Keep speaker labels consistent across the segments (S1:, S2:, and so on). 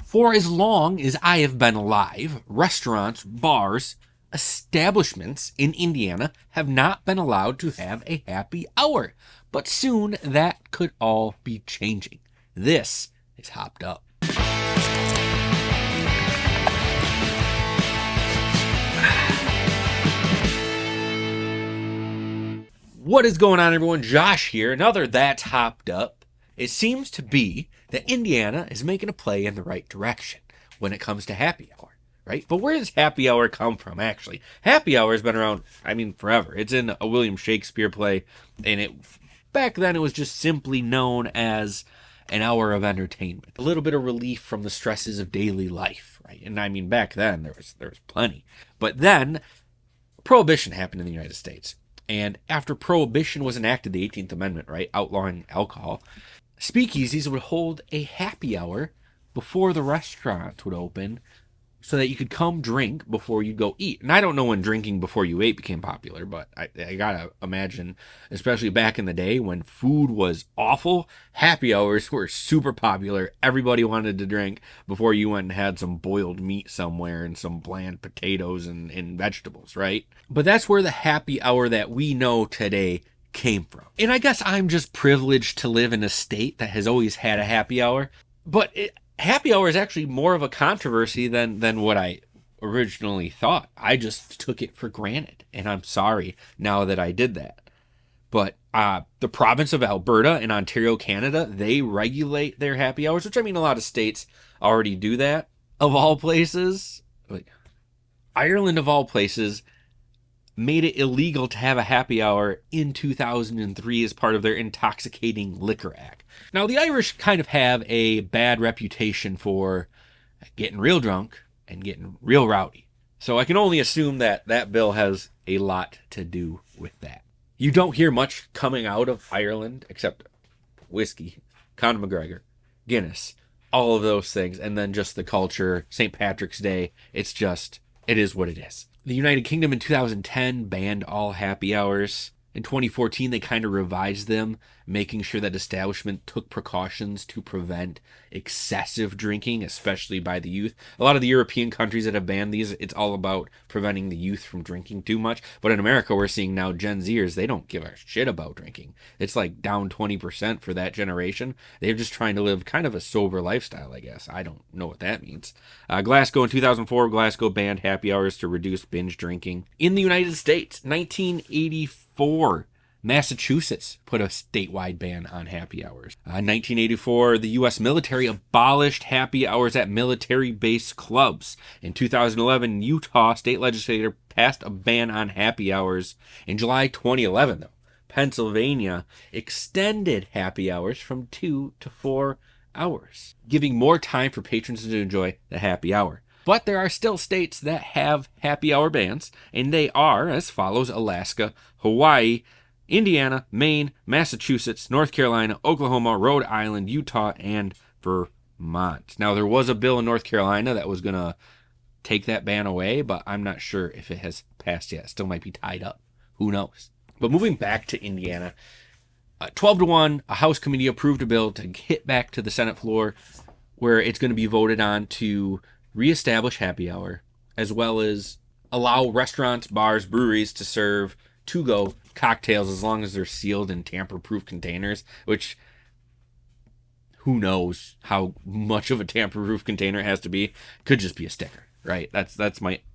S1: For as long as I have been alive, restaurants, bars, establishments in Indiana have not been allowed to have a happy hour. But soon that could all be changing. This is Hopped Up. What is going on, everyone? Josh here. Another That's Hopped Up. It seems to be that Indiana is making a play in the right direction when it comes to happy hour, right? But where does happy hour come from, actually? Happy hour has been around, forever. It's in a William Shakespeare play, and back then it was just simply known as an hour of entertainment. A little bit of relief from the stresses of daily life, right? And back then there was plenty. But then Prohibition happened in the United States. And after Prohibition was enacted, the 18th Amendment, right, outlawing alcohol, speakeasies would hold a happy hour before the restaurants would open so that you could come drink before you go eat. And I don't know when drinking before you ate became popular, but I gotta imagine, especially back in the day when food was awful, happy hours were super popular. Everybody wanted to drink before you went and had some boiled meat somewhere and some bland potatoes and vegetables, right? But that's where the happy hour that we know today came from. And I guess I'm just privileged to live in a state that has always had a happy hour, but happy hour is actually more of a controversy than what I originally thought. I just took it for granted, and I'm sorry now that I did that. But the province of Alberta in Ontario, Canada, they regulate their happy hours, which a lot of states already do that. Of all places, like Ireland of all places, made it illegal to have a happy hour in 2003 as part of their Intoxicating Liquor Act. Now, the Irish kind of have a bad reputation for getting real drunk and getting real rowdy. So I can only assume that that bill has a lot to do with that. You don't hear much coming out of Ireland except whiskey, Conor McGregor, Guinness, all of those things, and then just the culture, St. Patrick's Day. It is what it is. The United Kingdom in 2010 banned all happy hours. In 2014, they kind of revised them, making sure that establishment took precautions to prevent excessive drinking, especially by the youth. A lot of the European countries that have banned these, it's all about preventing the youth from drinking too much. But in America, we're seeing now Gen Zers, they don't give a shit about drinking. It's like down 20% for that generation. They're just trying to live kind of a sober lifestyle, I guess. I don't know what that means. Glasgow in 2004, Glasgow banned happy hours to reduce binge drinking. In the United States, 1984, Massachusetts put a statewide ban on happy hours. 1984, the U.S. military abolished happy hours at military-based clubs. In 2011, Utah state legislature passed a ban on happy hours. In July 2011, though, Pennsylvania extended happy hours from 2 to 4 hours, giving more time for patrons to enjoy the happy hour. But there are still states that have happy hour bans, and they are as follows: Alaska, Hawaii, Indiana, Maine, Massachusetts, North Carolina, Oklahoma, Rhode Island, Utah, and Vermont. Now, there was a bill in North Carolina that was going to take that ban away, but I'm not sure if it has passed yet. It still might be tied up. Who knows? But moving back to Indiana, 12-1, a House committee approved a bill to hit back to the Senate floor where it's going to be voted on to reestablish happy hour, as well as allow restaurants, bars, breweries to serve to-go cocktails as long as they're sealed in tamper-proof containers, which who knows how much of a tamper-proof container it has to be. Could just be a sticker, right? That's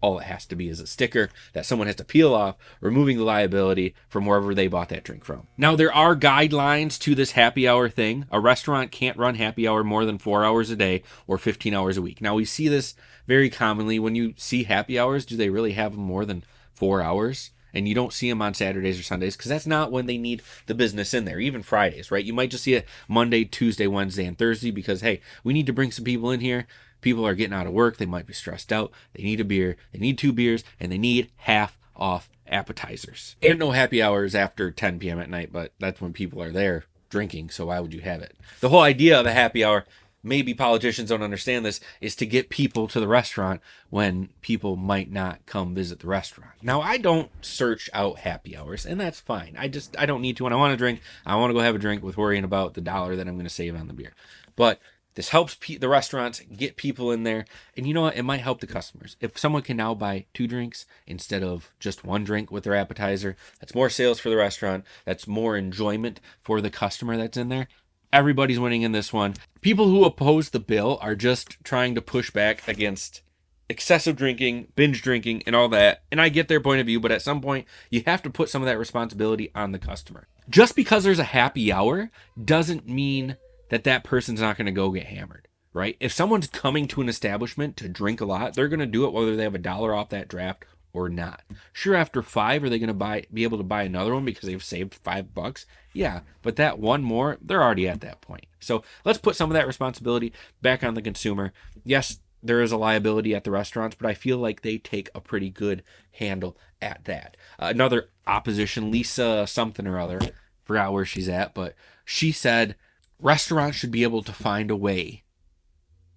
S1: all it has to be, is a sticker that someone has to peel off, removing the liability from wherever they bought that drink from. Now, there are guidelines to this happy hour thing. A restaurant can't run happy hour more than 4 hours a day or 15 hours a week. Now, we see this very commonly. When you see happy hours, do they really have more than 4 hours? And you don't see them on Saturdays or Sundays because that's not when they need the business in there. Even Fridays, right? You might just see it Monday, Tuesday, Wednesday, and Thursday because, hey, we need to bring some people in here. People are getting out of work. They might be stressed out. They need a beer. They need 2 beers. And they need half-off appetizers. And no happy hours after 10 p.m. at night, but that's when people are there drinking, so why would you have it? The whole idea of a happy hour, maybe politicians don't understand this, is to get people to the restaurant when people might not come visit the restaurant. Now, I don't search out happy hours, and that's fine. I don't need to. When I want to drink, I want to go have a drink with worrying about the dollar that I'm going to save on the beer. But This helps the restaurants get people in there. And you know what? It might help the customers. If someone can now buy 2 drinks instead of just 1 drink with their appetizer, that's more sales for the restaurant. That's more enjoyment for the customer that's in there. Everybody's winning in this one. People who oppose the bill are just trying to push back against excessive drinking, binge drinking, and all that. And I get their point of view, but at some point, you have to put some of that responsibility on the customer. Just because there's a happy hour doesn't mean that person's not going to go get hammered, right? If someone's coming to an establishment to drink a lot, they're going to do it whether they have $1 off that draft or not. Sure, after 5, are they going to be able to buy another one because they've saved $5? Yeah, but that one more, they're already at that point. So let's put some of that responsibility back on the consumer. Yes, there is a liability at the restaurants, but I feel like they take a pretty good handle at that. Another opposition, Lisa something or other, forgot where she's at, but she said restaurants should be able to find a way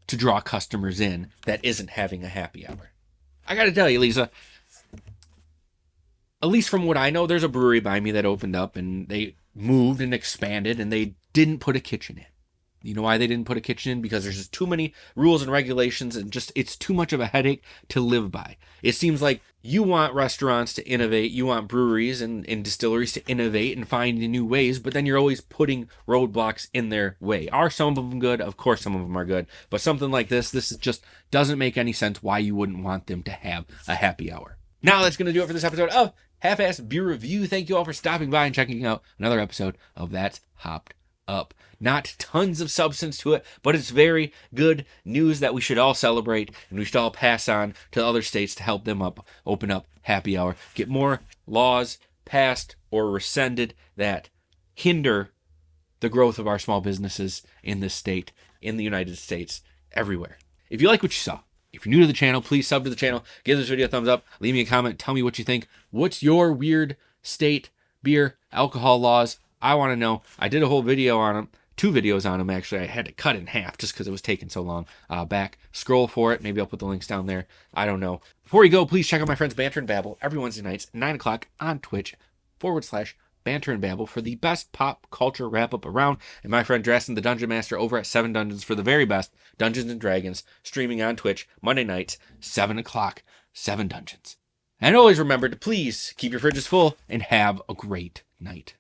S1: to draw customers in that isn't having a happy hour. I got to tell you, Lisa, at least from what I know, there's a brewery by me that opened up and they moved and expanded and they didn't put a kitchen in. You know why they didn't put a kitchen in? Because there's just too many rules and regulations and just it's too much of a headache to live by. It seems like you want restaurants to innovate, you want breweries and distilleries to innovate and find new ways, but then you're always putting roadblocks in their way. Are some of them good? Of course some of them are good. But something like this just doesn't make any sense why you wouldn't want them to have a happy hour. Now that's going to do it for this episode of Half-Assed Beer Review. Thank you all for stopping by and checking out another episode of That's Hopped Up. Not tons of substance to it, but it's very good news that we should all celebrate and we should all pass on to other states to help them open up happy hour, get more laws passed or rescinded that hinder the growth of our small businesses in this state, in the United States, everywhere. If you like what you saw, if you're new to the channel, please sub to the channel, give this video a thumbs up, leave me a comment, tell me what you think. What's your weird state beer alcohol laws? I want to know. I did a whole video on them. 2 videos on them, actually. I had to cut in half just because it was taking so long back. Scroll for it. Maybe I'll put the links down there. I don't know. Before you go, please check out my friends Banter and Babble every Wednesday nights, 9 o'clock on Twitch/Banter and Babble for the best pop culture wrap-up around. And my friend Drastin, the Dungeon Master, over at 7 Dungeons for the very best Dungeons and Dragons, streaming on Twitch Monday nights, 7 o'clock, 7 Dungeons. And always remember to please keep your fridges full and have a great night.